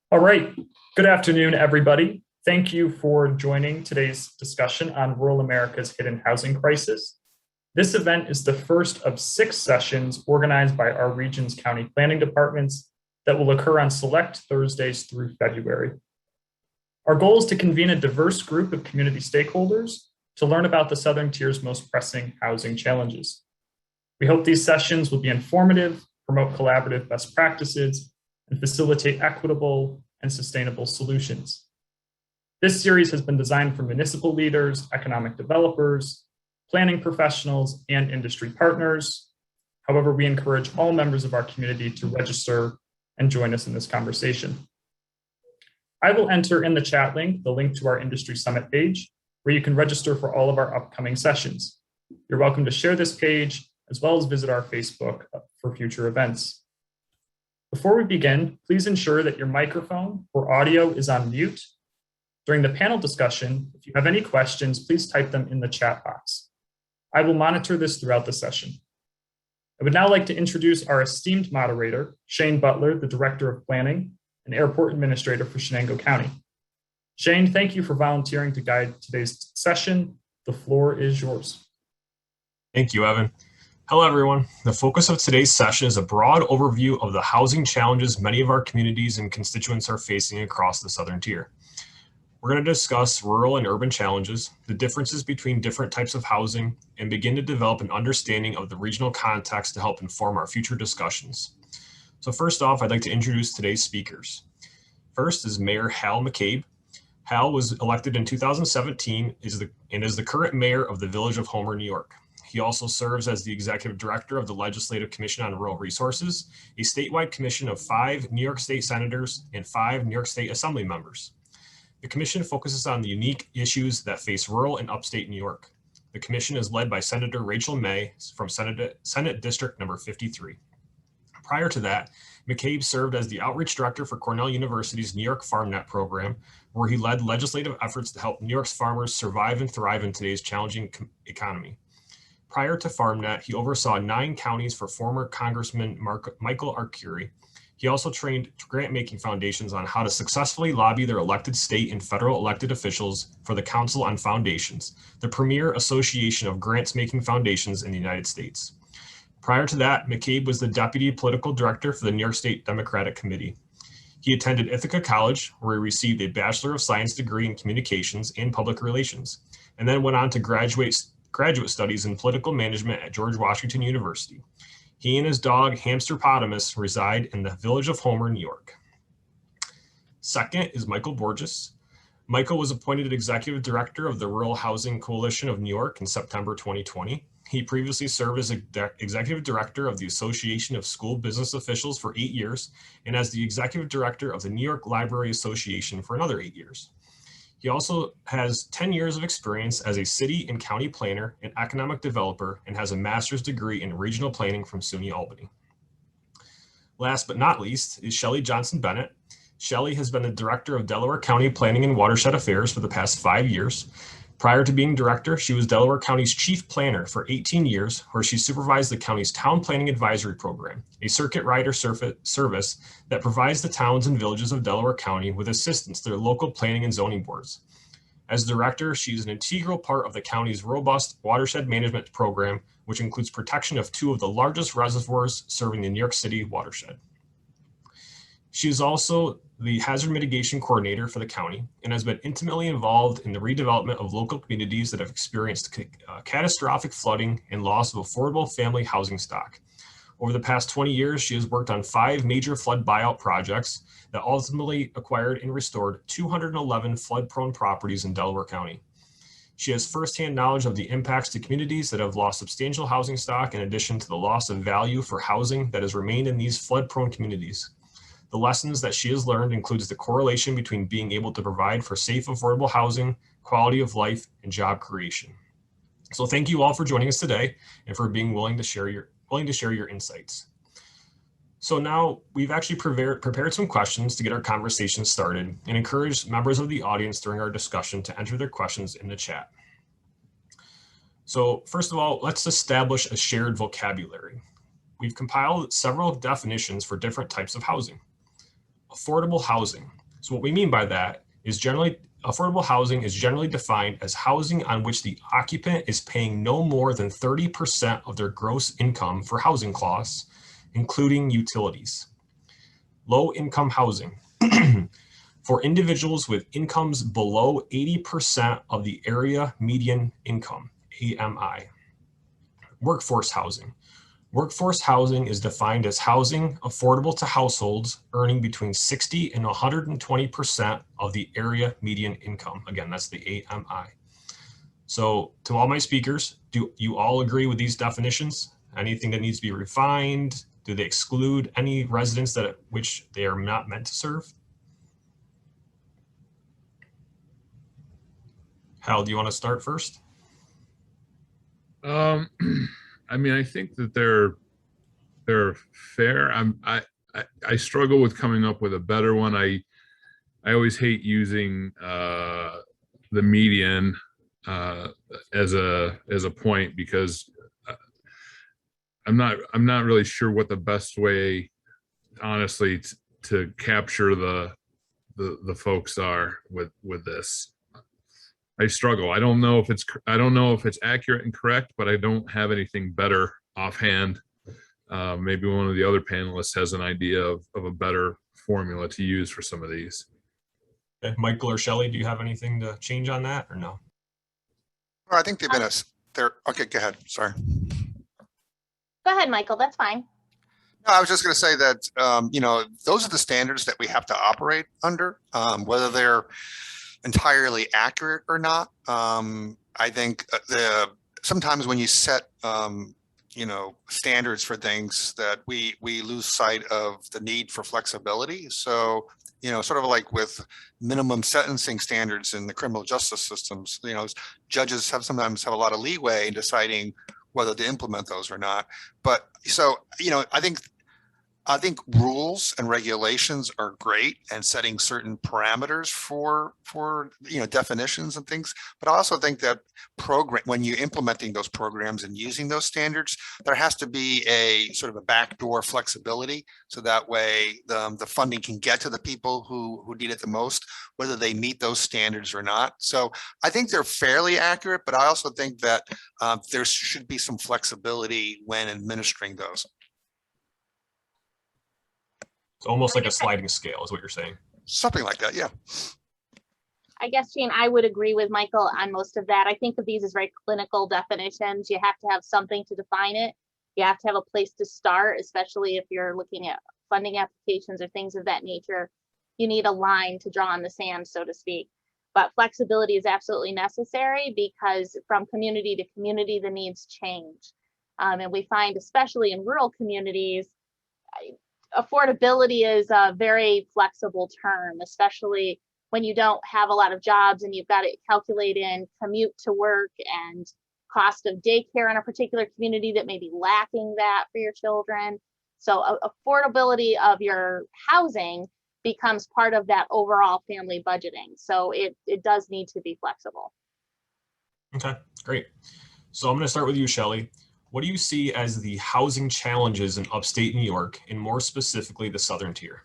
All right. Good afternoon, everybody. Thank you for joining today's discussion on rural America's hidden housing crisis. This event is the first of 6 sessions organized by our region's county planning departments that will occur on select Thursdays through February. Our goal is to convene a diverse group of community stakeholders to learn about the Southern Tier's most pressing housing challenges. We hope these sessions will be informative, promote collaborative best practices, and facilitate equitable and sustainable solutions. This series has been designed for municipal leaders, economic developers, planning professionals, and industry partners. However, we encourage all members of our community to register and join us in this conversation. I will enter in the chat link the link to our industry summit page, where you can register for all of our upcoming sessions. You're welcome to share this page, as well as visit our Facebook for future events. Before we begin, please ensure that your microphone or audio is on mute. During the panel discussion, if you have any questions, please type them in the chat box. I will monitor this throughout the session. I would now like to introduce our esteemed moderator, Shane Butler, the Director of Planning and Airport Administrator for Shenango County. Shane, thank you for volunteering to guide today's session. The floor is yours. Thank you, Evan. Hello, everyone. The focus of today's session is a broad overview of the housing challenges many of our communities and constituents are facing across the Southern Tier. We're going to discuss rural and urban challenges, the differences between different types of housing, and begin to develop an understanding of the regional context to help inform our future discussions. So first off, I'd like to introduce today's speakers. First is Mayor Hal McCabe. Hal was elected in 2017 and is the current mayor of the Village of Homer, New York. He also serves as the executive director of the Legislative Commission on Rural Resources, a statewide commission of 5 New York State senators and 5 New York State Assembly members. The commission focuses on the unique issues that face rural and upstate New York. The commission is led by Senator Rachel May from Senate District number 53. Prior to that, McCabe served as the outreach director for Cornell University's New York FarmNet program, where he led legislative efforts to help New York's farmers survive and thrive in today's challenging economy. Prior to FarmNet, he oversaw 9 counties for former Congressman Michael Arcuri. He also trained grant-making foundations on how to successfully lobby their elected state and federal elected officials for the Council on Foundations, the premier association of grants-making foundations in the United States. Prior to that, McCabe was the deputy political director for the New York State Democratic Committee. He attended Ithaca College, where he received a Bachelor of Science degree in Communications and Public Relations, and then went on to graduate studies in political management at George Washington University. He and his dog Hamsterpotamus reside in the Village of Homer, New York. Second is Michael Borges. Michael was appointed executive director of the Rural Housing Coalition of New York in September 2020. He previously served as executive director of the Association of School Business Officials for 8 years and as the executive director of the New York Library Association for another 8 years. He also has 10 years of experience as a city and county planner and economic developer and has a master's degree in regional planning from SUNY Albany. Last but not least is Shelley Johnson Bennett. Shelley has been the director of Delaware County Planning and Watershed Affairs for the past 5 years. Prior to being director, she was Delaware County's chief planner for 18 years, where she supervised the county's Town Planning Advisory Program, a circuit rider service that provides the towns and villages of Delaware County with assistance to their local planning and zoning boards. As director, she is an integral part of the county's robust watershed management program, which includes protection of 2 of the largest reservoirs serving the New York City watershed. She is also the hazard mitigation coordinator for the county and has been intimately involved in the redevelopment of local communities that have experienced catastrophic flooding and loss of affordable family housing stock. Over the past 20 years, she has worked on 5 major flood buyout projects that ultimately acquired and restored 211 flood-prone properties in Delaware County. She has firsthand knowledge of the impacts to communities that have lost substantial housing stock, in addition to the loss of value for housing that has remained in these flood-prone communities. The lessons that she has learned includes the correlation between being able to provide for safe, affordable housing, quality of life, and job creation. So thank you all for joining us today and for being willing to share your insights. So now we've actually prepared some questions to get our conversation started and encourage members of the audience during our discussion to enter their questions in the chat. So first of all, let's establish a shared vocabulary. We've compiled several definitions for different types of housing. Affordable housing. So what we mean by that is affordable housing is generally defined as housing on which the occupant is paying no more than 30% of their gross income for housing costs, including utilities. Low income housing. For individuals with incomes below 80% of the area median income, AMI. Workforce housing. Workforce housing is defined as housing affordable to households earning between 60 and 120% of the area median income. Again, that's the AMI. So to all my speakers, do you all agree with these definitions? Anything that needs to be refined? Do they exclude any residents that which they are not meant to serve? Hal, do you want to start first? I mean, I think that they're fair. I struggle with coming up with a better one. I always hate using the median as a point, because I'm not really sure what the best way, honestly, to capture the folks are with this. I struggle. I don't know if it's accurate and correct, but I don't have anything better offhand. Maybe one of the other panelists has an idea of a better formula to use for some of these. Okay. Michael or Shelley, do you have anything to change on that or no? Well, I think they've been okay, go ahead. Sorry. Go ahead, Michael. That's fine. No, I was just going to say that, those are the standards that we have to operate under, whether they're entirely accurate or not. I think sometimes when you set, standards for things, that we lose sight of the need for flexibility. So, sort of like with minimum sentencing standards in the criminal justice systems, judges sometimes have a lot of leeway in deciding whether to implement those or not. But so, I think rules and regulations are great, and setting certain parameters for definitions and things. But I also think that when you're implementing those programs and using those standards, there has to be a sort of a backdoor flexibility, so that way the funding can get to the people who need it the most, whether they meet those standards or not. So I think they're fairly accurate, but I also think that there should be some flexibility when administering those. It's almost like a sliding scale is what you're saying. Something like that, yeah. I guess, Jane, I would agree with Michael on most of that. I think of these as very clinical definitions. You have to have something to define it. You have to have a place to start, especially if you're looking at funding applications or things of that nature. You need a line to draw in the sand, so to speak. But flexibility is absolutely necessary, because from community to community, the needs change. And we find, especially in rural communities, affordability is a very flexible term, especially when you don't have a lot of jobs and you've got to calculate in commute to work and cost of daycare in a particular community that may be lacking that for your children. So affordability of your housing becomes part of that overall family budgeting. So it does need to be flexible. Okay, great. So I'm going to start with you, Shelley. What do you see as the housing challenges in upstate New York, and more specifically the southern tier?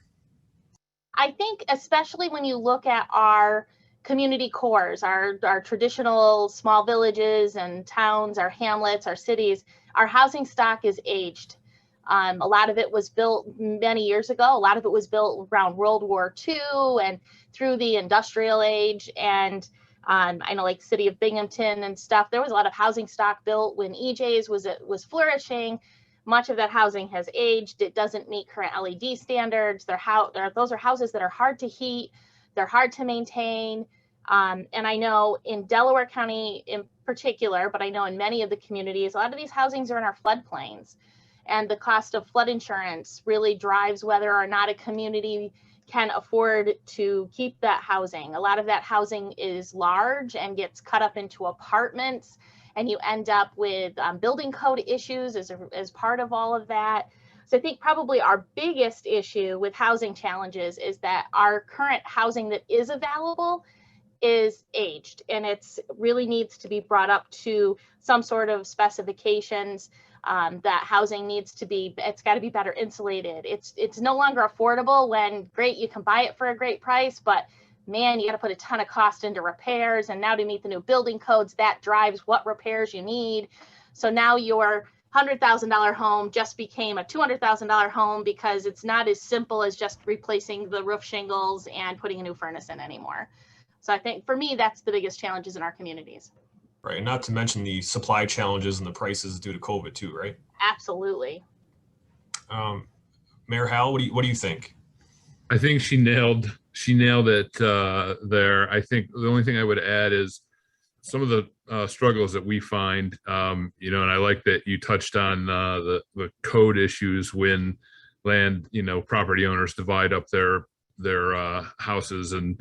I think especially when you look at our community cores, our traditional small villages and towns, our hamlets, our cities, our housing stock is aged. A lot of it was built many years ago. A lot of it was built around World War II and through the industrial age. And I know, like city of Binghamton and stuff, there was a lot of housing stock built when EJ's was flourishing. Much of that housing has aged. It doesn't meet current LED standards. Those are houses that are hard to heat. They're hard to maintain. And I know in Delaware County in particular, but I know in many of the communities, a lot of these housings are in our floodplains. And the cost of flood insurance really drives whether or not a community can afford to keep that housing. A lot of that housing is large and gets cut up into apartments, and you end up with building code issues as part of all of that. So I think probably our biggest issue with housing challenges is that our current housing that is available is aged, and it's really needs to be brought up to some sort of specifications. that housing needs to be, it's got to be better insulated. It's no longer affordable when, great, you can buy it for a great price, but man, you got to put a ton of cost into repairs. And now to meet the new building codes, that drives what repairs you need. So now your $100,000 home just became a $200,000 home because it's not as simple as just replacing the roof shingles and putting a new furnace in anymore. So I think for me, that's the biggest challenges in our communities. Right, and not to mention the supply challenges and the prices due to COVID too, right? Absolutely. Mayor Howell, what do you think? I think she nailed it there. I think the only thing I would add is some of the struggles that we find, and I like that you touched on the code issues when land, property owners divide up their houses and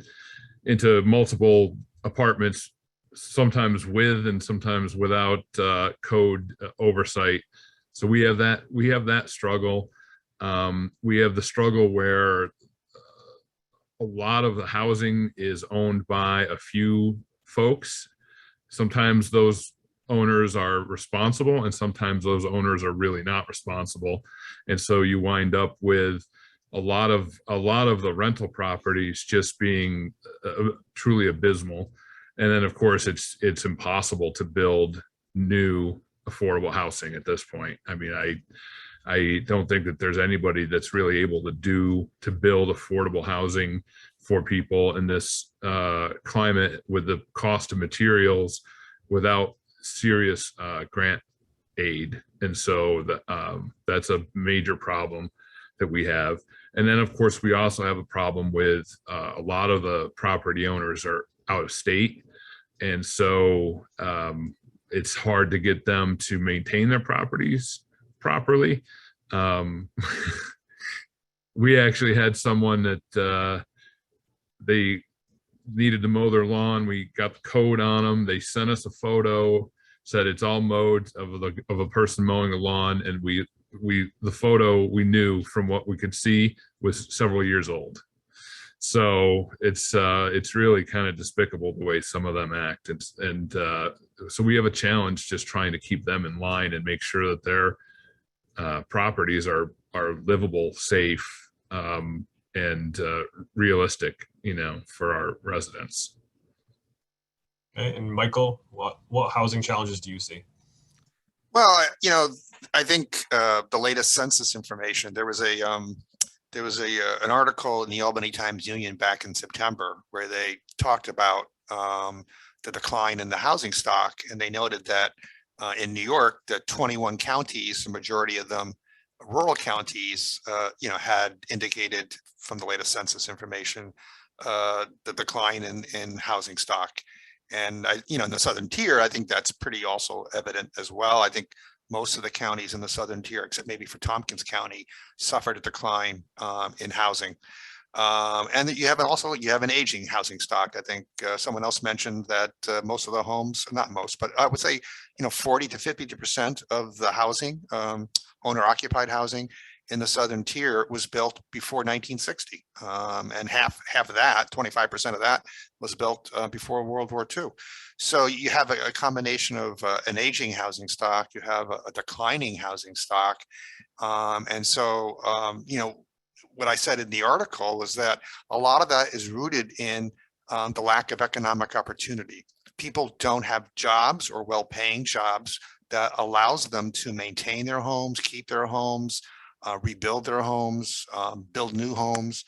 into multiple apartments, sometimes with and sometimes without code oversight. So we have that struggle. We have the struggle where a lot of the housing is owned by a few folks. Sometimes those owners are responsible and sometimes those owners are really not responsible. And so you wind up with a lot of the rental properties just being truly abysmal. And then of course it's impossible to build new affordable housing at this point. I mean, I don't think that there's anybody that's really able to build affordable housing for people in this climate with the cost of materials without serious grant aid. And so that's a major problem that we have. And then of course, we also have a problem with a lot of the property owners are out of state. And so it's hard to get them to maintain their properties properly. We actually had someone that they needed to mow their lawn. We got the code on them. They sent us a photo, said it's all mowed of a person mowing the lawn. And the photo we knew from what we could see was several years old. So it's really kind of despicable the way some of them act. And so we have a challenge just trying to keep them in line and make sure that their properties are livable, safe, and realistic, for our residents. Okay, and Michael, what housing challenges do you see? Well, I think the latest census information, there was an article in the Albany Times-Union back in September where they talked about the decline in the housing stock, and they noted that in New York, that 21 counties, the majority of them rural counties, had indicated from the latest census information the decline in housing stock. And in the southern tier, I think that's pretty also evident as well. I think most of the counties in the southern tier, except maybe for Tompkins County, suffered a decline in housing. And that you have an aging housing stock. I think someone else mentioned that most of the homes, not most, but I would say 40 to 50% of the housing, owner occupied housing in the southern tier was built before 1960, and half of that, 25% of that, was built before World War II. So you have a combination of an aging housing stock, you have a declining housing stock, and so what I said in the article is that a lot of that is rooted in the lack of economic opportunity. People don't have jobs or well-paying jobs that allows them to maintain their homes, keep their homes, rebuild their homes, build new homes.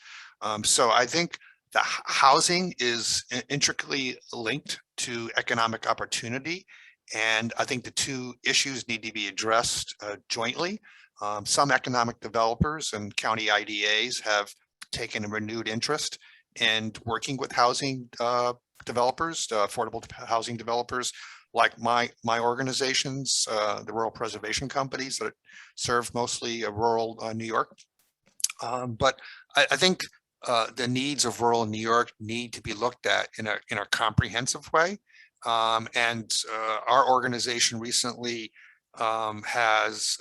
So I think the housing is intricately linked to economic opportunity. And I think the two issues need to be addressed jointly. Some economic developers and county IDAs have taken a renewed interest in working with housing developers, affordable housing developers, like my organizations, the rural preservation companies that serve mostly rural New York. But I think the needs of rural New York need to be looked at in a comprehensive way. And our organization recently has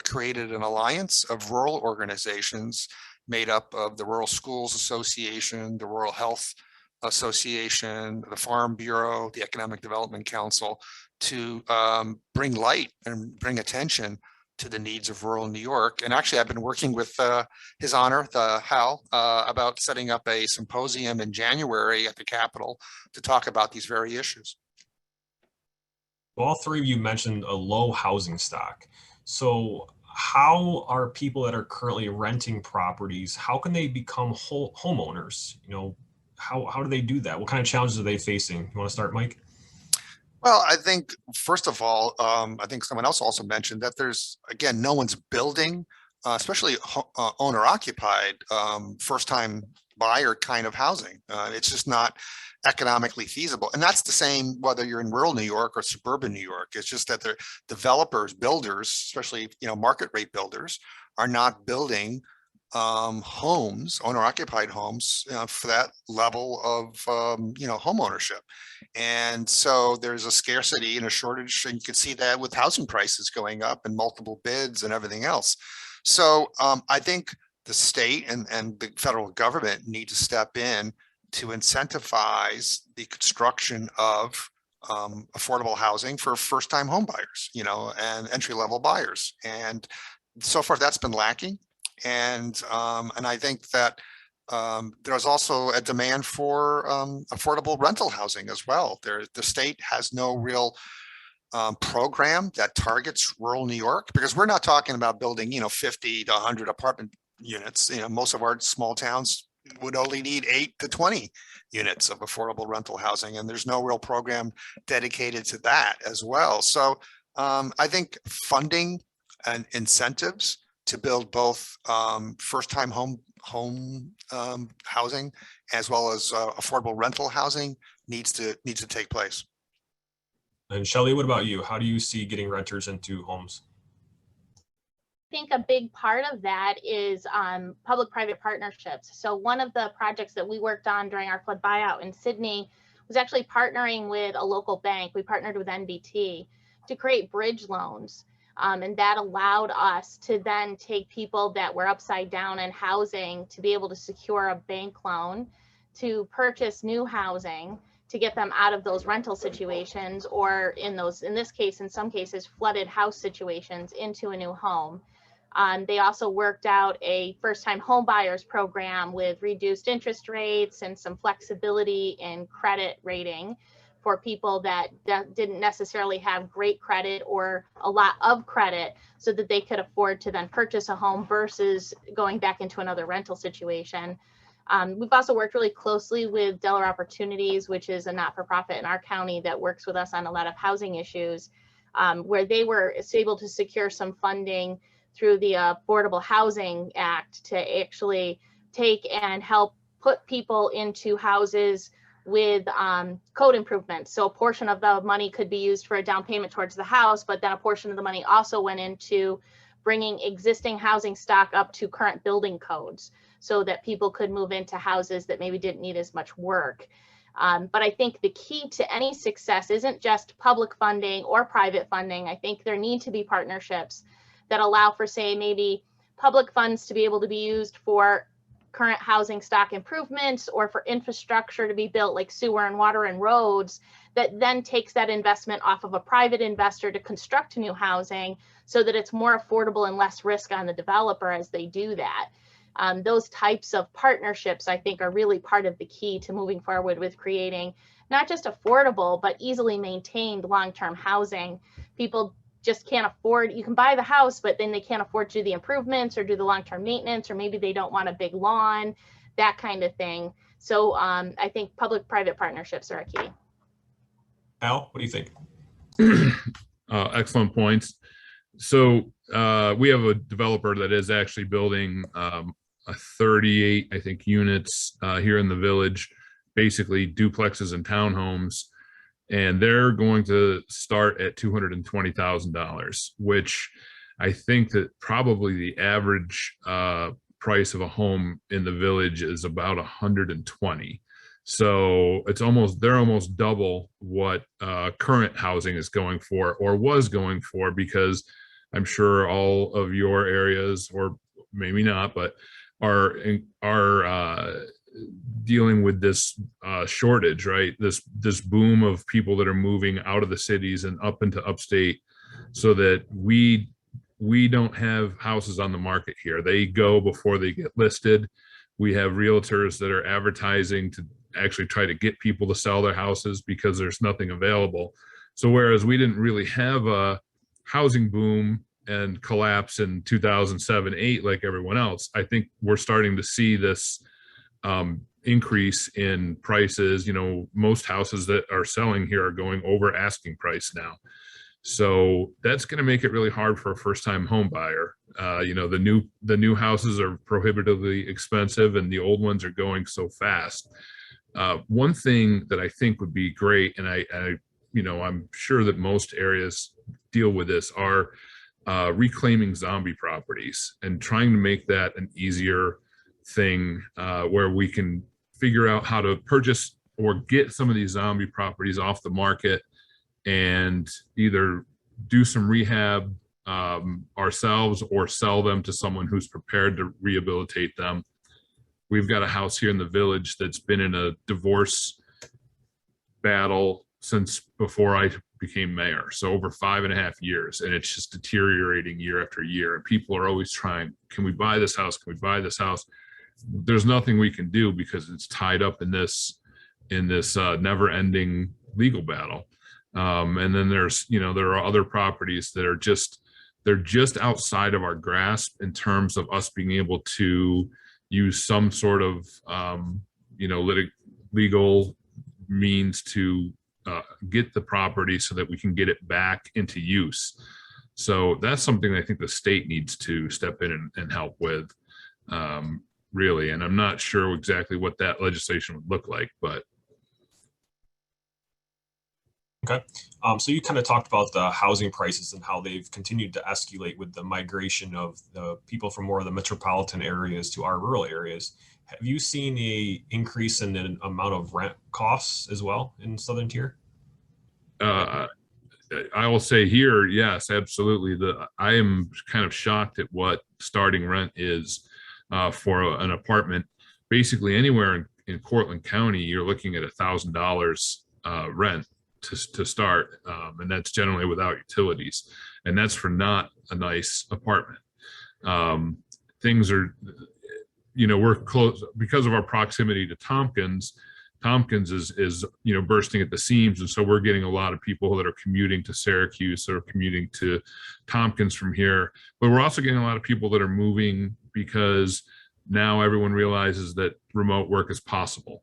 created an alliance of rural organizations made up of the Rural Schools Association, the Rural Health Association, the Farm Bureau, the Economic Development Council, to bring light and bring attention to the needs of rural New York. And actually, I've been working with His Honor, the Hal, about setting up a symposium in January at the Capitol to talk about these very issues. All three of you mentioned a low housing stock. So how are people that are currently renting properties, how can they become homeowners? You know, how do they do that? What kind of challenges are they facing? You want to start, Mike? Well, I think, first of all, I think someone else also mentioned that there's, again, no one's building, especially owner occupied, first time buyer kind of housing. It's just not economically feasible. And that's the same whether you're in rural New York or suburban New York. It's just that the developers, builders, especially, market rate builders, are not building homes, owner occupied homes, for that level of, home ownership. And so there's a scarcity and a shortage, and you can see that with housing prices going up and multiple bids and everything else. So I think the state and the federal government need to step in to incentivize the construction of affordable housing for first-time home buyers, and entry-level buyers. And so far that's been lacking. And I think that there's also a demand for affordable rental housing as well. The state has no real program that targets rural New York, because we're not talking about building, 50 to 100 apartment units. Most of our small towns would only need 8 to 20 units of affordable rental housing, and there's no real program dedicated to that as well. So I think funding and incentives to build both first-time home housing as well as affordable rental housing needs to take place. And Shelley, what about you? How do you see getting renters into homes? I think a big part of that is public-private partnerships. So one of the projects that we worked on during our flood buyout in Sydney was actually partnering with a local bank. We partnered with NBT to create bridge loans. And that allowed us to then take people that were upside down in housing to be able to secure a bank loan to purchase new housing to get them out of those rental situations, or in this case, in some cases, flooded house situations, into a new home. They also worked out a first-time home buyers program with reduced interest rates and some flexibility in credit rating for people that didn't necessarily have great credit or a lot of credit, so that they could afford to then purchase a home versus going back into another rental situation. We've also worked really closely with Delaware Opportunities, which is a not-for-profit in our county that works with us on a lot of housing issues, where they were able to secure some funding through the Affordable Housing Act to actually take and help put people into houses with code improvements. So a portion of the money could be used for a down payment towards the house, but then a portion of the money also went into bringing existing housing stock up to current building codes, so that people could move into houses that maybe didn't need as much work. But I think the key to any success isn't just public funding or private funding. I think there need to be partnerships that allow for, say, maybe public funds to be able to be used for current housing stock improvements, or for infrastructure to be built like sewer and water and roads, that then takes that investment off of a private investor to construct new housing, so that it's more affordable and less risk on the developer as they do that. Those types of partnerships, I think, are really part of the key to moving forward with creating not just affordable, but easily maintained long-term housing. People just can't afford, you can buy the house, but then they can't afford to do the improvements or do the long-term maintenance, or maybe they don't want a big lawn, that kind of thing. So I think public-private partnerships are a key. Al, what do you think? Excellent points. So we have a developer that is actually building a 38, I think, units here in the village, basically duplexes and townhomes. And they're going to start at $220,000, which I think that probably the average price of a home in the village is about 120. So they're almost double what current housing is going for, or was going for, because I'm sure all of your areas, or maybe not, but are dealing with this shortage, right? This boom of people that are moving out of the cities and up into upstate, so that we don't have houses on the market here. They go before they get listed. We have realtors that are advertising to actually try to get people to sell their houses because there's nothing available. So whereas we didn't really have a housing boom and collapse in 2007-8 like everyone else, I think we're starting to see this increase in prices. You know, most houses that are selling here are going over asking price now. So that's going to make it really hard for a first-time home buyer. You know, the new houses are prohibitively expensive, and the old ones are going so fast. One thing that I think would be great, and I you know, I'm sure that most areas deal with this, are reclaiming zombie properties and trying to make that an easier thing, where we can figure out how to purchase or get some of these zombie properties off the market and either do some rehab ourselves or sell them to someone who's prepared to rehabilitate them. We've got a house here in the village that's been in a divorce battle since before I became mayor, so over 5.5 years, and it's just deteriorating year after year. And people are always trying, can we buy this house? Can we buy this house? There's nothing we can do because it's tied up in this never-ending legal battle. And then there's, you know, there are other properties that are they're just outside of our grasp in terms of us being able to use some sort of, you know, legal means to get the property so that we can get it back into use. So that's something I think the state needs to step in and help with, really. And I'm not sure exactly what that legislation would look like, but. Okay. So you kind of talked about the housing prices and how they've continued to escalate with the migration of the people from more of the metropolitan areas to our rural areas. Have you seen a increase in the amount of rent costs as well in Southern Tier? I will say here, yes, absolutely. I am kind of shocked at what starting rent is for an apartment. Basically, anywhere in Cortland County, you're looking at $1,000 rent to start, and that's generally without utilities, and that's for not a nice apartment. Things are, you know, we're close because of our proximity to Tompkins. Tompkins is you know, bursting at the seams, and so we're getting a lot of people that are commuting to Syracuse or commuting to Tompkins from here. But we're also getting a lot of people that are moving because now everyone realizes that remote work is possible.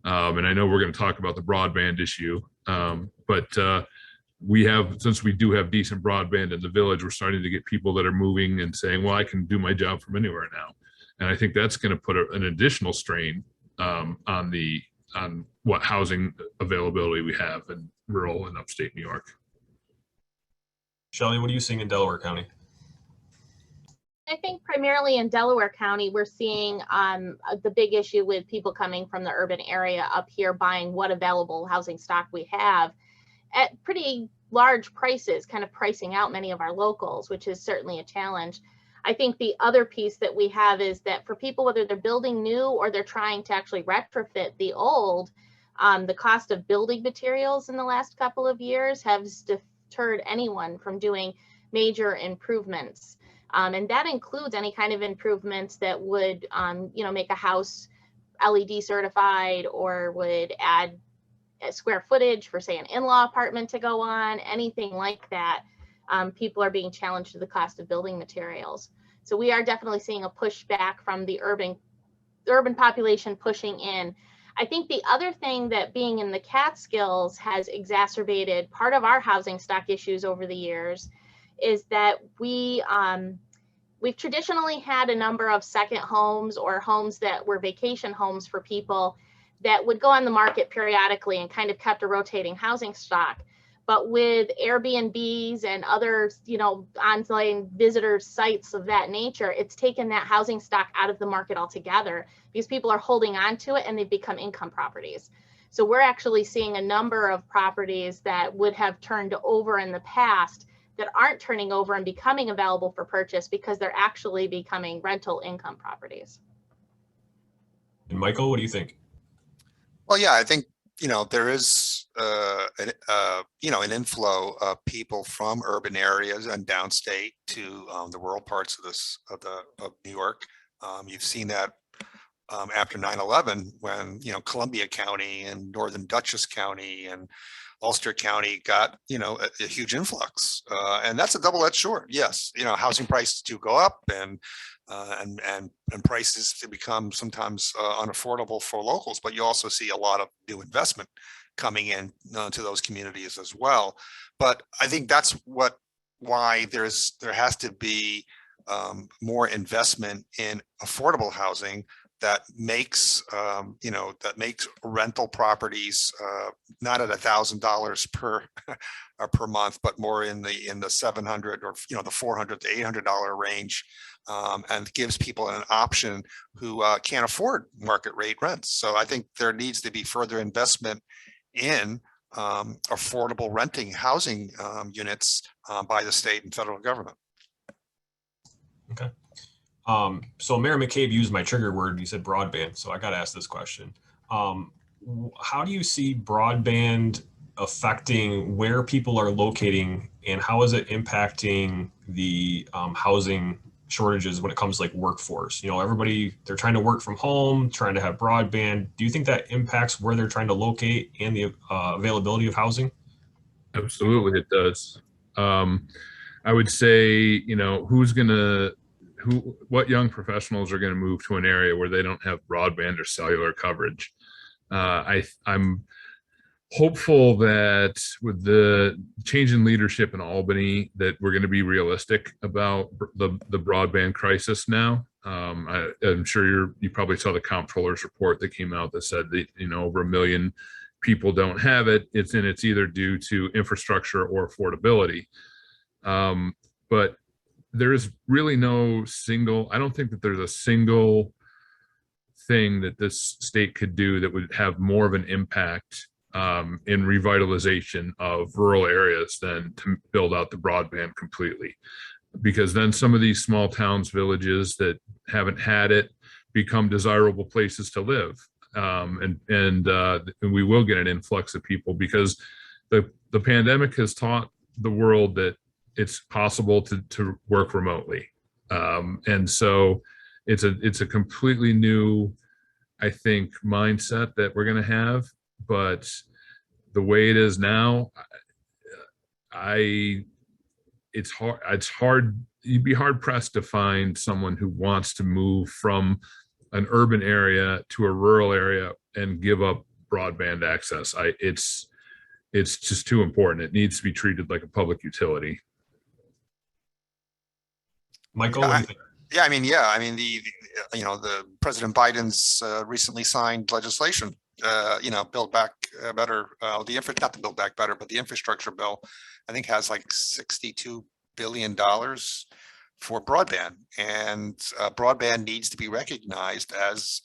And I know we're going to talk about the broadband issue, but we have, since we do have decent broadband in the village, we're starting to get people that are moving and saying, well, I can do my job from anywhere now. And I think that's going to put an additional strain on what housing availability we have in rural and upstate New York. Shelley, what are you seeing in Delaware County? I think primarily in Delaware County, we're seeing the big issue with people coming from the urban area up here buying what available housing stock we have at pretty large prices, kind of pricing out many of our locals, which is certainly a challenge. I think the other piece that we have is that for people, whether they're building new or they're trying to actually retrofit the old, the cost of building materials in the last couple of years has deterred anyone from doing major improvements. And that includes any kind of improvements that would, you know, make a house LED certified or would add square footage for, say, an in-law apartment to go on, anything like that. People are being challenged to the cost of building materials. So we are definitely seeing a pushback from the urban population pushing in. I think the other thing that being in the Catskills has exacerbated part of our housing stock issues over the years is that we've traditionally had a number of second homes or homes that were vacation homes for people that would go on the market periodically and kind of kept a rotating housing stock. But with Airbnbs and other, you know, online visitor sites of that nature, it's taken that housing stock out of the market altogether because people are holding on to it and they've become income properties. So we're actually seeing a number of properties that would have turned over in the past that aren't turning over and becoming available for purchase because they're actually becoming rental income properties. And Michael, what do you think? Well, yeah, I think, there is, an inflow of people from urban areas and downstate to the rural parts of New York. You've seen that after 9/11 when, Columbia County and Northern Dutchess County and Ulster County got, a huge influx. And that's a double-edged sword. Yes, housing prices do go up and prices to become sometimes unaffordable for locals, but you also see a lot of new investment coming in to those communities as well. But I think that's why there has to be more investment in affordable housing that makes rental properties not at $1,000 per month, but more in the 700 or the $400 to $800 range, and gives people an option who can't afford market rate rents. So I think there needs to be further investment in affordable renting housing units by the state and federal government. Okay. So Mayor McCabe used my trigger word. You said broadband. So I got to ask this question. How do you see broadband affecting where people are locating, and how is it impacting the housing shortages when it comes to like workforce? Everybody, they're trying to work from home, trying to have broadband. Do you think that impacts where they're trying to locate and the availability of housing? Absolutely, it does. I would say, what young professionals are going to move to an area where they don't have broadband or cellular coverage. I'm hopeful that with the change in leadership in Albany, that we're going to be realistic about the broadband crisis now. I'm sure you probably saw the comptroller's report that came out that said that over 1 million people don't have it. It's either due to infrastructure or affordability. But there is really I don't think that there's a single thing that this state could do that would have more of an impact in revitalization of rural areas than to build out the broadband completely. Because then some of these small towns, villages that haven't had it become desirable places to live. And we will get an influx of people because the pandemic has taught the world that it's possible to work remotely. And so it's a completely new, I think, mindset that we're going to have. But the way it is now, it's hard. You'd be hard pressed to find someone who wants to move from an urban area to a rural area and give up broadband access. It's just too important. It needs to be treated like a public utility. Michael? The President Biden's recently signed legislation, Build Back Better, not the Build Back Better, but the infrastructure bill, I think has like $62 billion for broadband, and broadband needs to be recognized as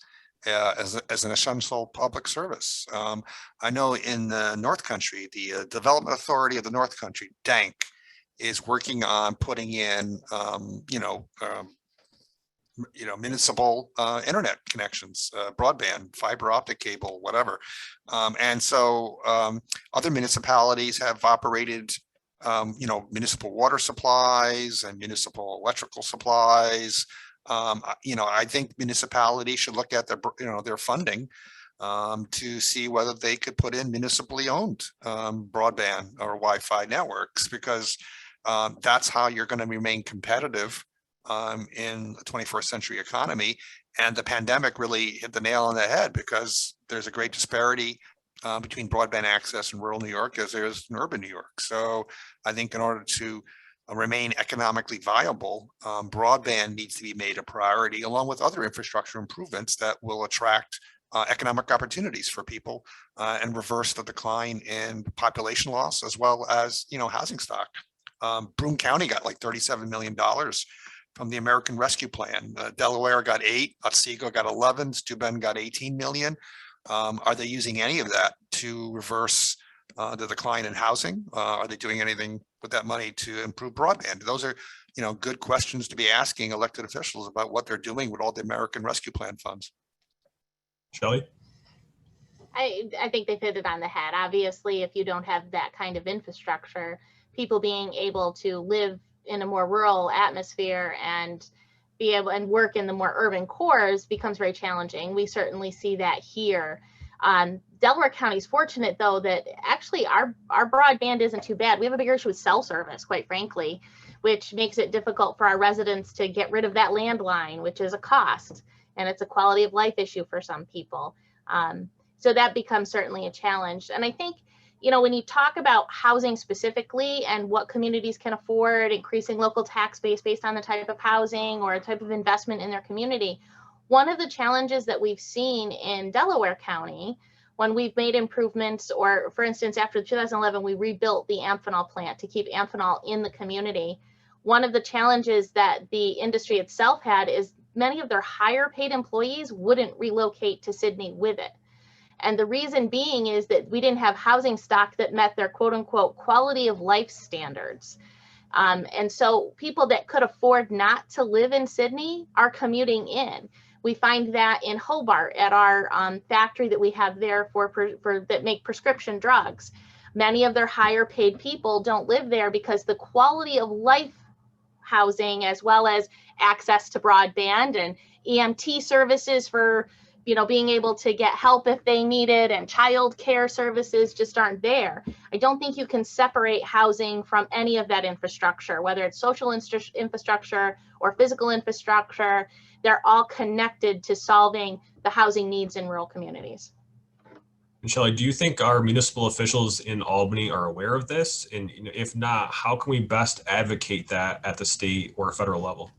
an essential public service. I know in the North Country, the Development Authority of the North Country, DANC, is working on putting in, municipal internet connections, broadband, fiber optic cable, whatever. And so other municipalities have operated, municipal water supplies and municipal electrical supplies. I think municipalities should look at their funding to see whether they could put in municipally owned broadband or Wi-Fi networks, because that's how you're going to remain competitive in the 21st century economy. And the pandemic really hit the nail on the head, because there's a great disparity between broadband access in rural New York as there is in urban New York. So I think in order to remain economically viable, broadband needs to be made a priority, along with other infrastructure improvements that will attract economic opportunities for people and reverse the decline in population loss, as well as housing stock. Broome County got like $37 million from the American Rescue Plan. Delaware got 8, Otsego got 11, Steuben got 18 million. Are they using any of that to reverse the decline in housing? Are they doing anything with that money to improve broadband? Those are, good questions to be asking elected officials about what they're doing with all the American Rescue Plan funds. Shelley? I think they've hit it on the head. Obviously, if you don't have that kind of infrastructure, people being able to live in a more rural atmosphere and be able and work in the more urban cores becomes very challenging. We certainly see that here. Delaware County is fortunate, though, that actually our broadband isn't too bad. We have a bigger issue with cell service, quite frankly, which makes it difficult for our residents to get rid of that landline, which is a cost, and it's a quality of life issue for some people. So that becomes certainly a challenge. And I think, when you talk about housing specifically and what communities can afford, increasing local tax base based on the type of housing or a type of investment in their community, one of the challenges that we've seen in Delaware County when we've made improvements, or for instance, after 2011, we rebuilt the Amphenol plant to keep Amphenol in the community. One of the challenges that the industry itself had is many of their higher paid employees wouldn't relocate to Sydney with it. And the reason being is that we didn't have housing stock that met their quote unquote quality of life standards. And so people that could afford not to live in Sydney are commuting in. We find that in Hobart at our factory that we have there for that make prescription drugs. Many of their higher paid people don't live there because the quality of life housing, as well as access to broadband and EMT services for being able to get help if they need it, and child care services just aren't there. I don't think you can separate housing from any of that infrastructure, whether it's social infrastructure or physical infrastructure. They're all connected to solving the housing needs in rural communities. And Shelley, do you think our municipal officials in Albany are aware of this? And if not, how can we best advocate that at the state or federal level?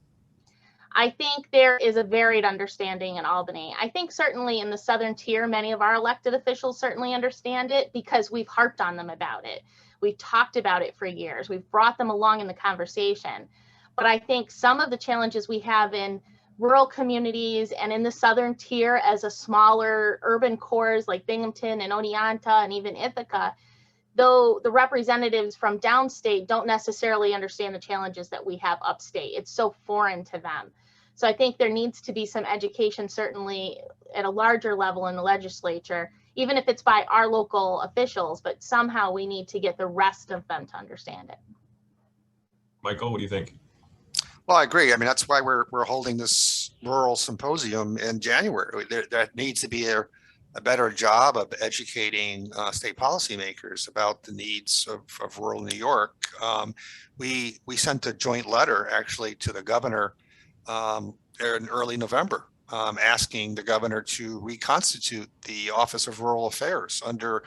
I think there is a varied understanding in Albany. I think certainly in the southern tier, many of our elected officials certainly understand it because we've harped on them about it. We've talked about it for years. We've brought them along in the conversation. But I think some of the challenges we have in rural communities and in the southern tier as a smaller urban cores like Binghamton and Oneonta and even Ithaca, though the representatives from downstate don't necessarily understand the challenges that we have upstate. It's so foreign to them. So I think there needs to be some education, certainly at a larger level in the legislature, even if it's by our local officials, but somehow we need to get the rest of them to understand it. Michael, what do you think? Well, I agree. I mean, that's why we're holding this rural symposium in January. There needs to be a better job of educating state policymakers about the needs of rural New York. We sent a joint letter actually to the governor in early November, asking the governor to reconstitute the Office of Rural Affairs under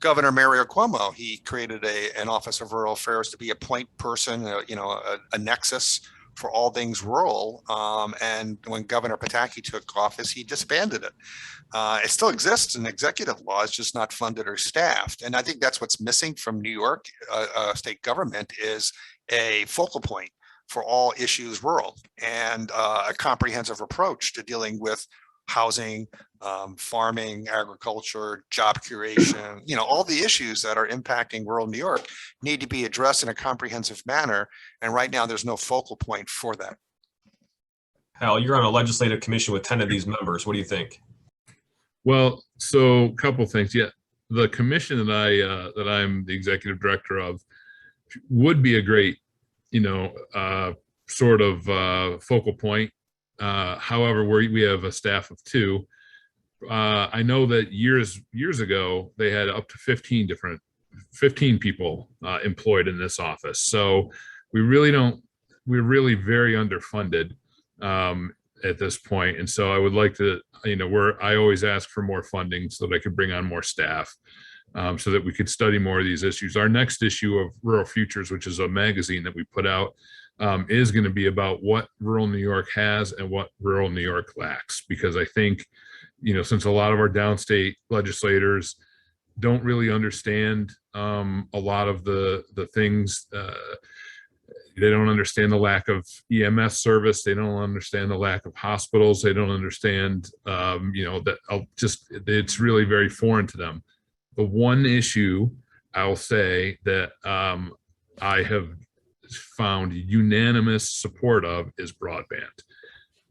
Governor Mario Cuomo. He created an Office of Rural Affairs to be a point person, a nexus for all things rural. And when Governor Pataki took office, he disbanded it. It still exists in executive law, it's just not funded or staffed. And I think that's what's missing from New York state government is a focal point for all issues rural and a comprehensive approach to dealing with housing, farming, agriculture, job creation, all the issues that are impacting rural New York need to be addressed in a comprehensive manner. And right now there's no focal point for that. Hal, you're on a legislative commission with 10 of these members. What do you think? Well, so a couple things. Yeah, the commission that I'm the executive director of would be a great, sort of focal point. However, we have a staff of 2. I know that years ago they had up to 15 people employed in this office. So we're really very underfunded at this point. And so I would like to, I always ask for more funding so that I could bring on more staff. So that we could study more of these issues. Our next issue of Rural Futures, which is a magazine that we put out, is going to be about what rural New York has and what rural New York lacks. Because I think, since a lot of our downstate legislators don't really understand a lot of the things, they don't understand the lack of EMS service. They don't understand the lack of hospitals. They don't understand, it's really very foreign to them. The one issue I'll say that I have found unanimous support of is broadband.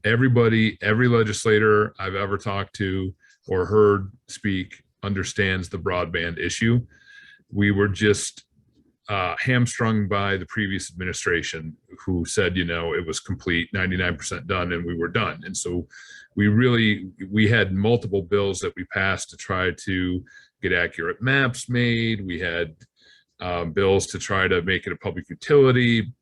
Every legislator I've ever talked to or heard speak understands the broadband issue. We were just hamstrung by the previous administration, who said, you know, it was complete, 99% done, and we were done. And so we had multiple bills that we passed to try to get accurate maps made. We had bills to try to make it a public utility.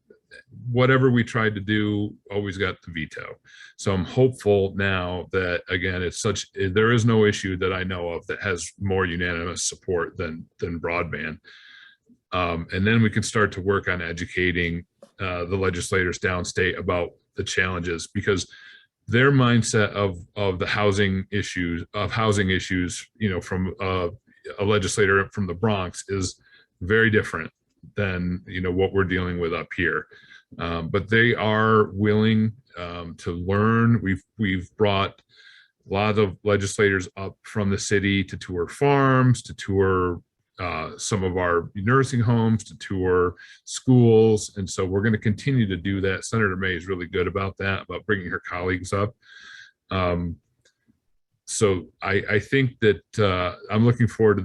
Whatever we tried to do always got the veto. So I'm hopeful now that, again, there is no issue that I know of that has more unanimous support than broadband. And then we can start to work on educating the legislators downstate about the challenges, because their mindset of the housing issues, you know, from a legislator from the Bronx is very different than, you know, what we're dealing with up here. But they are willing to learn. We've brought a lot of legislators up from the city to tour farms, to tour some of our nursing homes, to tour schools. And so we're going to continue to do that. Senator May is really good about that, about bringing her colleagues up. So I think that I'm looking forward to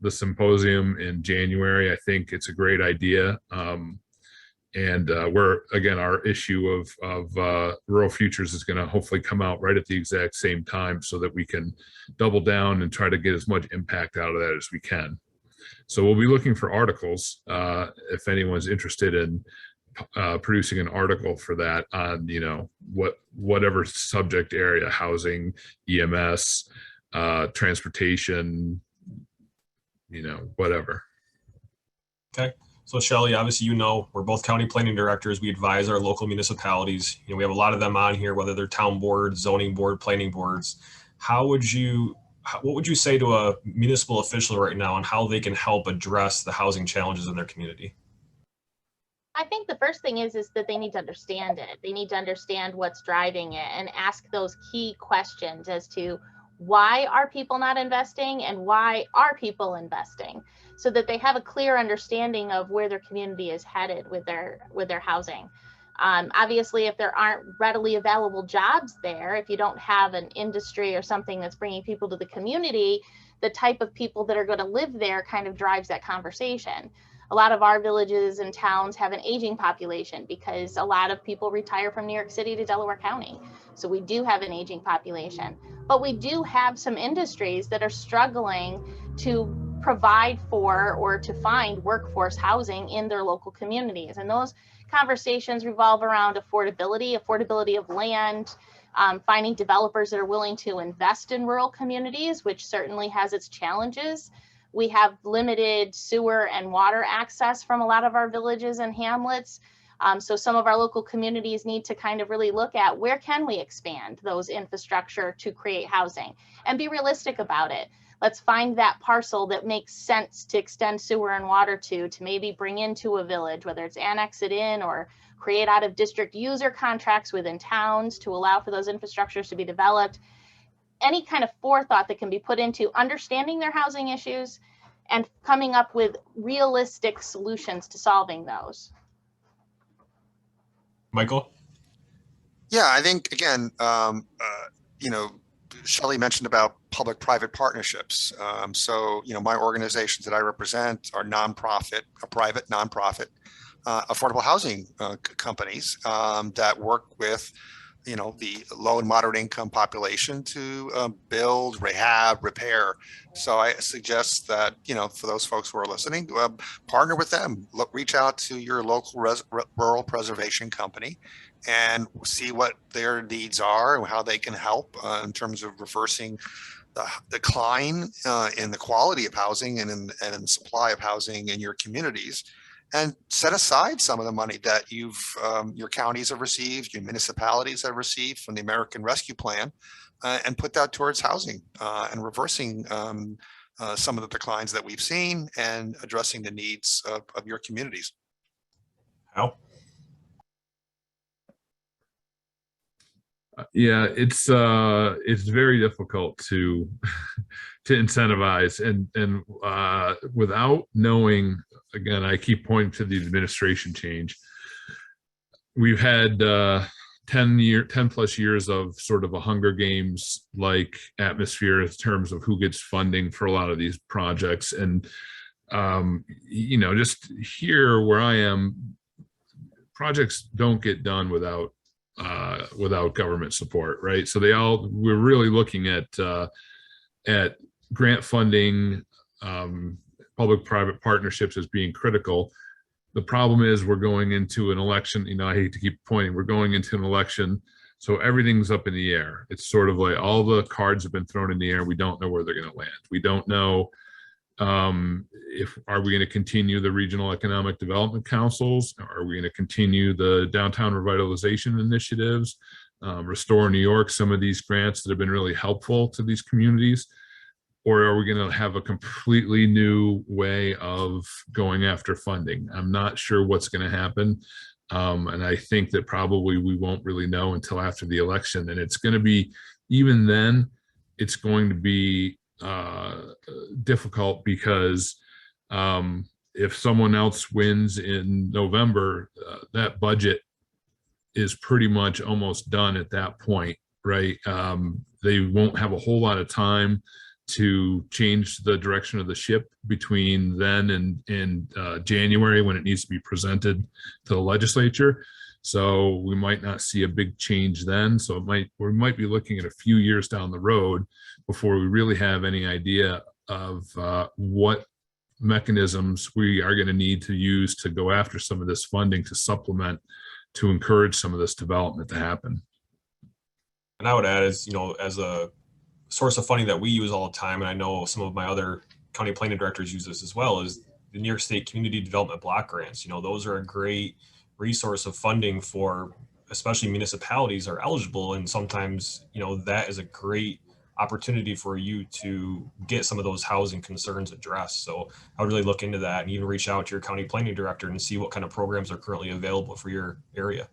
the symposium in January. I think it's a great idea. And our issue of rural futures is going to hopefully come out right at the exact same time, so that we can double down and try to get as much impact out of that as we can. So we'll be looking for articles if anyone's interested in producing an article for that on, you know, whatever subject area: housing, EMS, transportation, you know, whatever. Okay. So Shelley, obviously, you know, we're both county planning directors. We advise our local municipalities. You know, we have a lot of them on here, whether they're town boards, zoning board, planning boards. What would you say to a municipal official right now on how they can help address the housing challenges in their community? I think the first thing is that they need to understand it. They need to understand what's driving it and ask those key questions as to why are people not investing and why are people investing, so that they have a clear understanding of where their community is headed with their housing. Obviously, if there aren't readily available jobs there, if you don't have an industry or something that's bringing people to the community, the type of people that are going to live there kind of drives that conversation. A lot of our villages and towns have an aging population because a lot of people retire from New York City to Delaware County. So we do have an aging population, but we do have some industries that are struggling to provide for or to find workforce housing in their local communities. And those conversations revolve around affordability of land, finding developers that are willing to invest in rural communities, which certainly has its challenges. We have limited sewer and water access from a lot of our villages and hamlets. So some of our local communities need to kind of really look at where can we expand those infrastructure to create housing and be realistic about it. Let's find that parcel that makes sense to extend sewer and water to maybe bring into a village, whether it's annex it in or create out of district user contracts within towns to allow for those infrastructures to be developed. Any kind of forethought that can be put into understanding their housing issues and coming up with realistic solutions to solving those. Michael? Yeah, I think, again, you know, Shelley mentioned about public-private partnerships. So, you know, my organizations that I represent are private nonprofit, affordable housing companies that work with, you know, the low and moderate income population to build, rehab, repair. So I suggest that, you know, for those folks who are listening, partner with them. Reach out to your local rural preservation company and see what their needs are and how they can help in terms of reversing the decline in the quality of housing and in the supply of housing in your communities. And set aside some of the money that your counties have received, your municipalities have received from the American Rescue Plan, and put that towards housing and reversing some of the declines that we've seen and addressing the needs of your communities. How? Yeah, it's very difficult to incentivize and without knowing. Again, I keep pointing to the administration change. We've had 10 plus years of sort of a Hunger Games like atmosphere in terms of who gets funding for a lot of these projects. And just here where I am, projects don't get done without government support, right? So we're really looking at grant funding, public-private partnerships as being critical. The problem is we're going into an election. I hate to keep pointing, we're going into an election, so everything's up in the air. It's sort of like all the cards have been thrown in the air. We don't know where they're going to land. We don't know if are we going to continue the regional economic development councils? Are we going to continue the downtown revitalization initiatives? Restore New York, some of these grants that have been really helpful to these communities? Or are we going to have a completely new way of going after funding? I'm not sure what's going to happen. And I think that probably we won't really know until after the election. And it's going to be, even then, it's going to be difficult because if someone else wins in November, that budget is pretty much almost done at that point, right? They won't have a whole lot of time to change the direction of the ship between then and January, when it needs to be presented to the legislature. So we might not see a big change then. So we might be looking at a few years down the road before we really have any idea of what mechanisms we are going to need to use to go after some of this funding to supplement, to encourage some of this development to happen. And I would add, as a source of funding that we use all the time, and I know some of my other county planning directors use this as well, is the New York State Community Development Block Grants. Those are a great resource of funding for, especially municipalities are eligible, and sometimes that is a great opportunity for you to get some of those housing concerns addressed. So I would really look into that and even reach out to your county planning director and see what kind of programs are currently available for your area.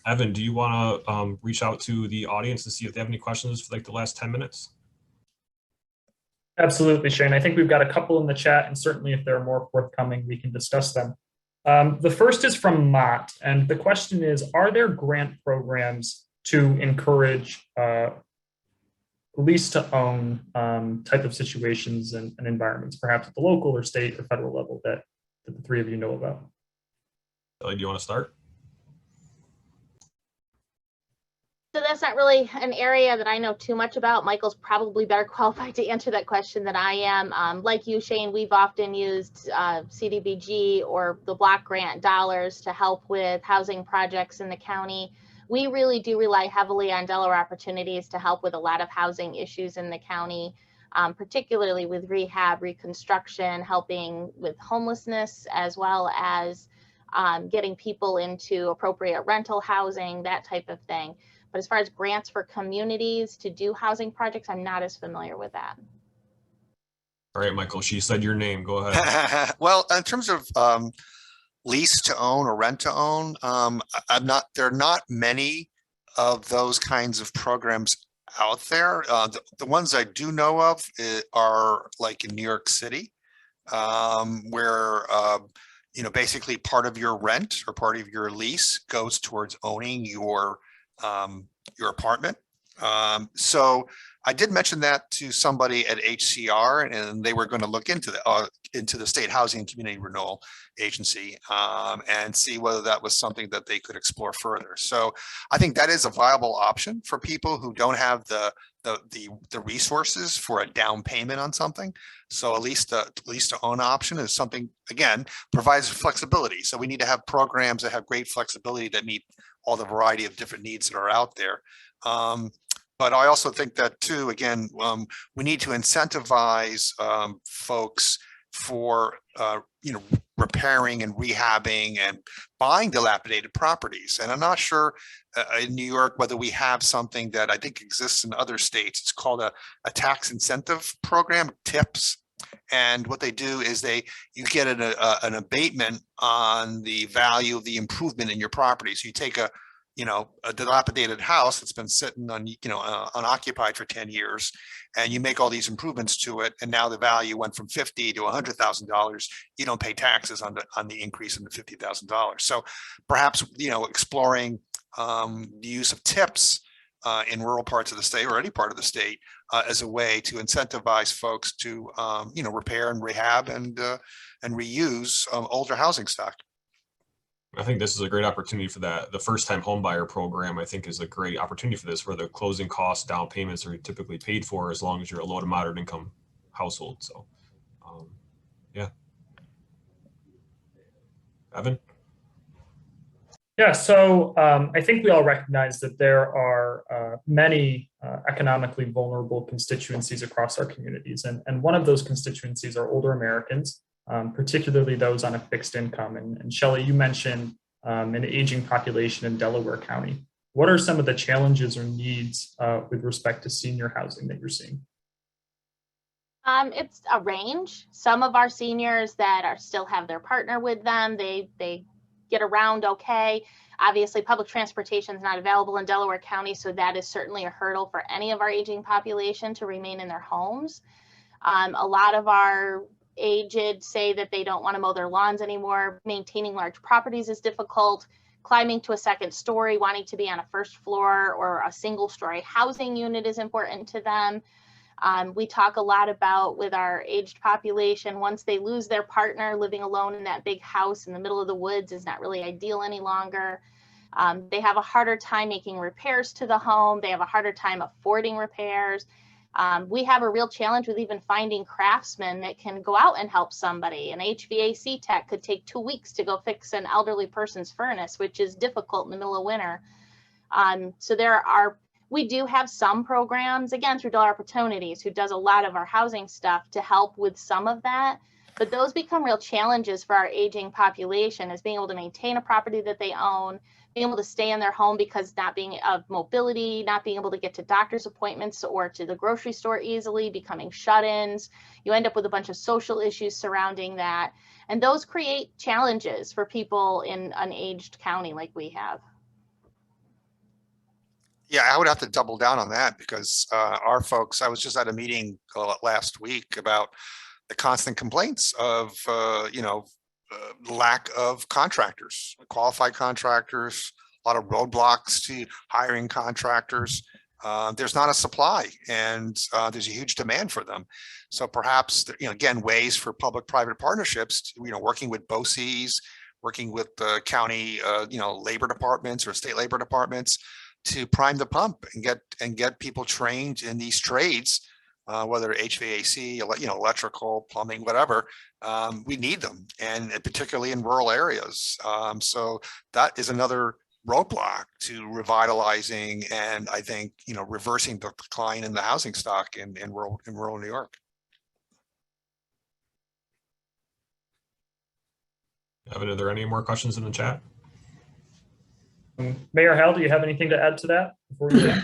Evan, do you want to reach out to the audience and see if they have any questions for like the last 10 minutes? Absolutely, Shane. I think we've got a couple in the chat, and certainly if there are more forthcoming, we can discuss them. The first is from Mott, and the question is, are there grant programs to encourage lease to own type of situations and environments, perhaps at the local or state or federal level that the three of you know about? Do you want to start? So that's not really an area that I know too much about. Michael's probably better qualified to answer that question than I am. Like you, Shane, we've often used CDBG or the block grant dollars to help with housing projects in the county. We really do rely heavily on Delaware Opportunities to help with a lot of housing issues in the county, particularly with rehab, reconstruction, helping with homelessness, as well as getting people into appropriate rental housing, that type of thing. But as far as grants for communities to do housing projects, I'm not as familiar with that. All right, Michael, she said your name. Go ahead. Well, in terms of lease to own or rent to own, there are not many of those kinds of programs out there. The ones I do know of are like in New York City, where basically part of your rent or part of your lease goes towards owning your apartment. So I did mention that to somebody at HCR, and they were going to look into the State Housing and Community Renewal Agency and see whether that was something that they could explore further. So I think that is a viable option for people who don't have the resources for a down payment on something. So at least to own option is something, again, provides flexibility. So we need to have programs that have great flexibility that meet all the variety of different needs that are out there. But I also think that too, again, we need to incentivize folks for repairing and rehabbing and buying dilapidated properties. And I'm not sure in New York whether we have something that I think exists in other states. It's called a tax incentive program, TIPS. And what they do is you get an abatement on the value of the improvement in your property. So you take a dilapidated house that's been sitting on, unoccupied for 10 years, and you make all these improvements to it, and now the value went from $50,000 to $100,000. You don't pay taxes on the increase in the $50,000. So perhaps exploring the use of tips in rural parts of the state or any part of the state as a way to incentivize folks to repair and rehab and reuse older housing stock. I think this is a great opportunity for that. The first-time home buyer program, I think, is a great opportunity for this, where the closing costs, down payments are typically paid for as long as you're a low to moderate income household. So, yeah. Evan? Yeah, so I think we all recognize that there are many economically vulnerable constituencies across our communities. And one of those constituencies are older Americans, particularly those on a fixed income. And Shelley, you mentioned an aging population in Delaware County. What are some of the challenges or needs with respect to senior housing that you're seeing? It's a range. Some of our seniors that still have their partner with them, they get around okay. Obviously, public transportation is not available in Delaware County, so that is certainly a hurdle for any of our aging population to remain in their homes. A lot of our aged say that they don't want to mow their lawns anymore. Maintaining large properties is difficult. Climbing to a second story, wanting to be on a first floor or a single story housing unit is important to them. We talk a lot about with our aged population, once they lose their partner, living alone in that big house in the middle of the woods is not really ideal any longer. They have a harder time making repairs to the home. They have a harder time affording repairs. We have a real challenge with even finding craftsmen that can go out and help somebody. An HVAC tech could take 2 weeks to go fix an elderly person's furnace, which is difficult in the middle of winter. So we do have some programs, again, through Dollar Opportunities, who does a lot of our housing stuff to help with some of that. But those become real challenges for our aging population, is being able to maintain a property that they own, being able to stay in their home because not being of mobility, not being able to get to doctor's appointments or to the grocery store easily, becoming shut-ins. You end up with a bunch of social issues surrounding that. And those create challenges for people in an aged county like we have. Yeah, I would have to double down on that because our folks, I was just at a meeting last week about the constant complaints of, lack of contractors, qualified contractors, a lot of roadblocks to hiring contractors. There's not a supply and there's a huge demand for them. So perhaps, again, ways for public-private partnerships, working with BOCES, working with the county, labor departments or state labor departments, to prime the pump and get people trained in these trades, whether HVAC, electrical, plumbing, whatever. We need them, and particularly in rural areas. So that is another roadblock to revitalizing and I think reversing the decline in the housing stock in rural New York. Evan, are there any more questions in the chat? Mayor Hal, do you have anything to add to that before we go?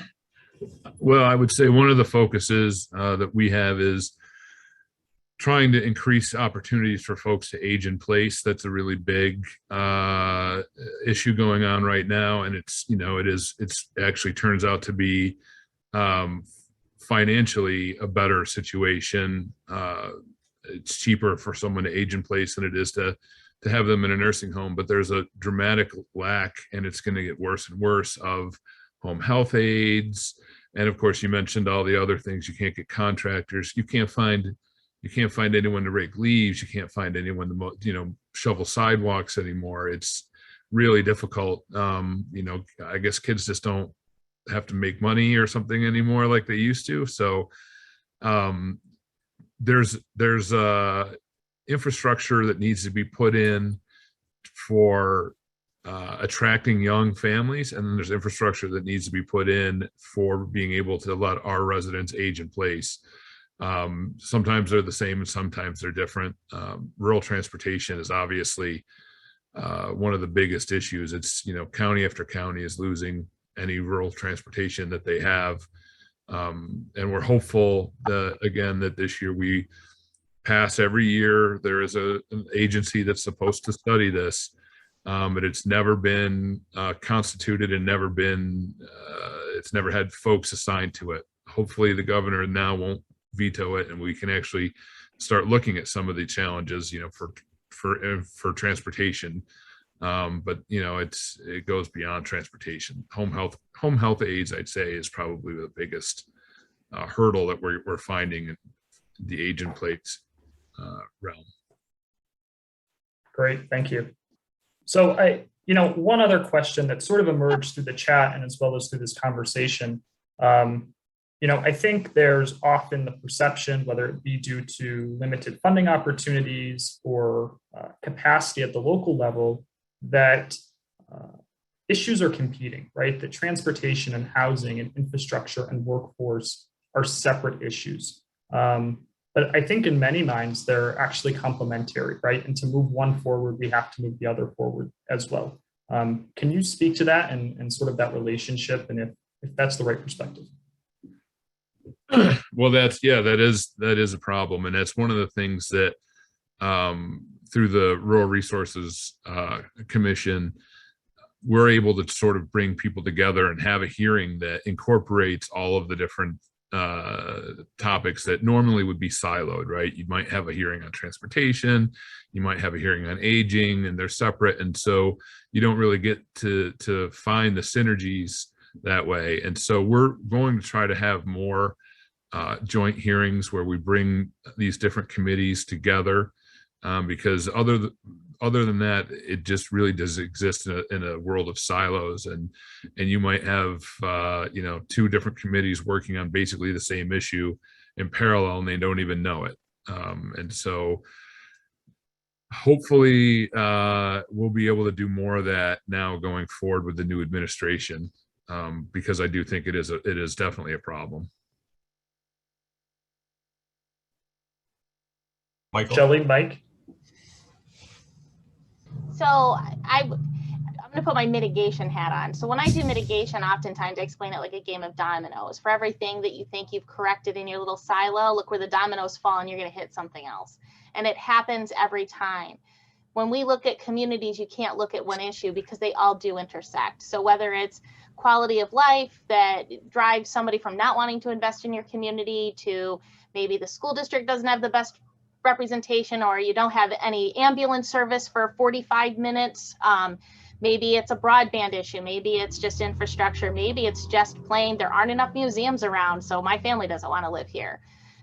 Well, I would say one of the focuses that we have is trying to increase opportunities for folks to age in place. That's a really big issue going on right now, and it's actually turns out to be financially a better situation. It's cheaper for someone to age in place than it is to have them in a nursing home, but there's a dramatic lack, and it's going to get worse and worse, of home health aides. And of course, you mentioned all the other things. You can't get contractors. You can't find anyone to rake leaves. You can't find anyone to shovel sidewalks anymore. It's really difficult. I guess kids just don't have to make money or something anymore like they used to. So there's infrastructure that needs to be put in for attracting young families, and then there's infrastructure that needs to be put in for being able to let our residents age in place. Sometimes they're the same and sometimes they're different. Rural transportation is obviously one of the biggest issues. It's, county after county is losing any rural transportation that they have. And we're hopeful that this year we pass every year. There is an agency that's supposed to study this, but it's never been constituted and it's never had folks assigned to it. Hopefully the governor now won't veto it, and we can actually start looking at some of the challenges, for transportation. But it goes beyond transportation. Home health aides, I'd say, is probably the biggest hurdle that we're finding in the age in place realm. Great, thank you. So one other question that sort of emerged through the chat and as well as through this conversation, I think there's often the perception, whether it be due to limited funding opportunities or capacity at the local level, that issues are competing, right? That transportation and housing and infrastructure and workforce are separate issues. But I think in many minds, they're actually complementary, right? And to move one forward, we have to move the other forward as well. Can you speak to that and sort of that relationship, and if that's the right perspective? Well, that is a problem. And that's one of the things that through the Rural Resources Commission, we're able to sort of bring people together and have a hearing that incorporates all of the different topics that normally would be siloed, right? You might have a hearing on transportation, you might have a hearing on aging, and they're separate. And so you don't really get to find the synergies that way. And so we're going to try to have more joint hearings where we bring these different committees together, because other than that, it just really does exist in a world of silos, and you might have two different committees working on basically the same issue in parallel, and they don't even know it. And so hopefully we'll be able to do more of that now going forward with the new administration, because I do think it is definitely a problem. Michael? Shelley, Mike? So I'm going to put my mitigation hat on. So when I do mitigation, oftentimes I explain it like a game of dominoes. For everything that you think you've corrected in your little silo, look where the dominoes fall and you're going to hit something else. And it happens every time. When we look at communities, you can't look at one issue because they all do intersect. So whether it's quality of life that drives somebody from not wanting to invest in your community to maybe the school district doesn't have the best representation, or you don't have any ambulance service for 45 minutes. Maybe it's a broadband issue. Maybe it's just infrastructure. Maybe it's just plain there aren't enough museums around, so my family doesn't want to live here.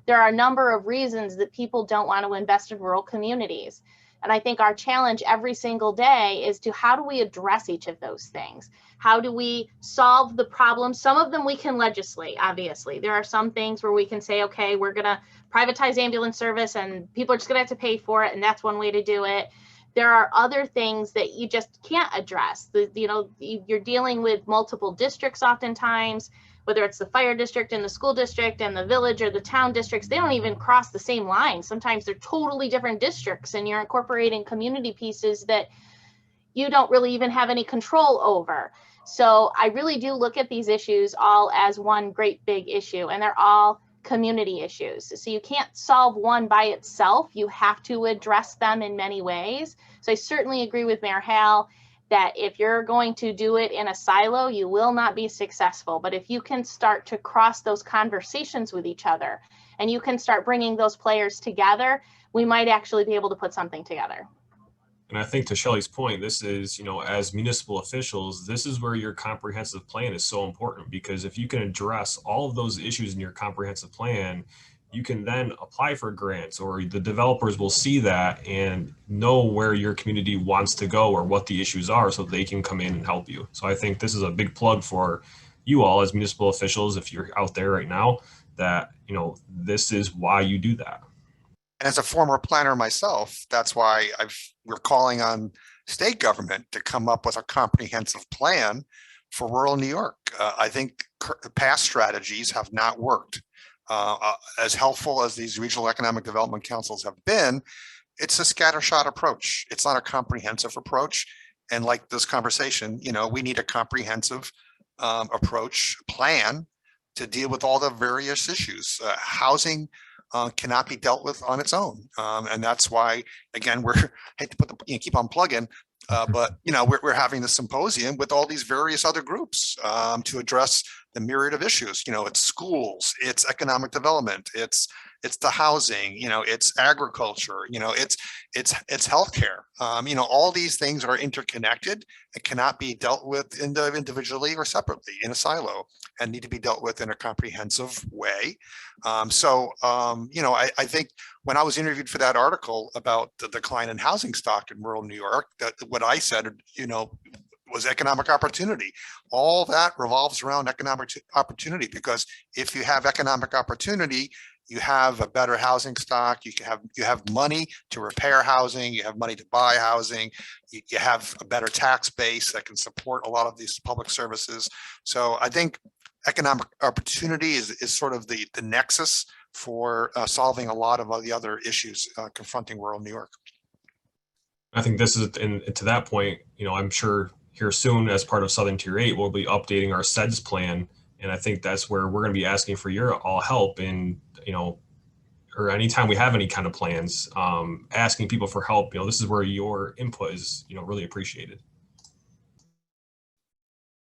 There are a number of reasons that people don't want to invest in rural communities. And I think our challenge every single day is to how do we address each of those things? How do we solve the problems? Some of them we can legislate, obviously. There are some things where we can say, okay, we're going to privatize ambulance service and people are just going to have to pay for it. And that's one way to do it. There are other things that you just can't address. You're dealing with multiple districts oftentimes, whether it's the fire district and the school district and the village or the town districts. They don't even cross the same line. Sometimes they're totally different districts, and you're incorporating community pieces that you don't really even have any control over. So I really do look at these issues all as one great big issue, and they're all community issues. So you can't solve one by itself. You have to address them in many ways. So I certainly agree with Mayor Hal that if you're going to do it in a silo, you will not be successful. But if you can start to cross those conversations with each other and you can start bringing those players together, we might actually be able to put something together. And I think to Shelley's point, this is, as municipal officials, this is where your comprehensive plan is so important, because if you can address all of those issues in your comprehensive plan, you can then apply for grants, or the developers will see that and know where your community wants to go or what the issues are, so they can come in and help you. So I think this is a big plug for you all as municipal officials, if you're out there right now, that, this is why you do that. And as a former planner myself, that's why we're calling on state government to come up with a comprehensive plan for rural New York. I think past strategies have not worked. As helpful as these regional economic development councils have been, it's a scattershot approach. It's not a comprehensive approach. And like this conversation, we need a comprehensive approach plan to deal with all the various issues. Housing cannot be dealt with on its own. And that's why, again, hate to put keep on plugging, but we're having this symposium with all these various other groups to address the myriad of issues. It's schools, it's economic development, it's it's the housing, it's agriculture, it's healthcare. All these things are interconnected and cannot be dealt with individually or separately in a silo, and need to be dealt with in a comprehensive way. I think when I was interviewed for that article about the decline in housing stock in rural New York, that what I said, was economic opportunity. All that revolves around economic opportunity, because if you have economic opportunity, you have a better housing stock, you have money to repair housing, you have money to buy housing, you have a better tax base that can support a lot of these public services. So I think economic opportunity is sort of the nexus for solving a lot of the other issues confronting rural New York. I think this is, and to that point, I'm sure here soon, as part of Southern Tier 8, we'll be updating our SEDS plan. And I think that's where we're going to be asking for your all help in, or anytime we have any kind of plans, asking people for help. This is where your input is, really appreciated.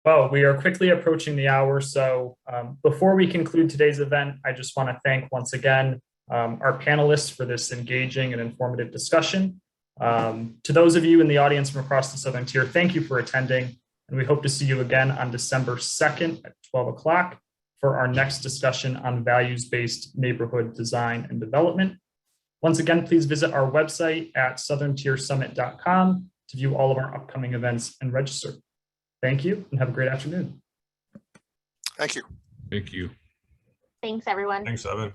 Well, we are quickly approaching the hour. So before we conclude today's event, I just want to thank once again our panelists for this engaging and informative discussion. To those of you in the audience from across the Southern Tier, thank you for attending, and we hope to see you again on December 2nd at 12 o'clock for our next discussion on values-based neighborhood design and development. Once again, please visit our website at southerntiersummit.com to view all of our upcoming events and register. Thank you, and have a great afternoon. Thank you. Thank you. Thanks, everyone. Thanks, Evan.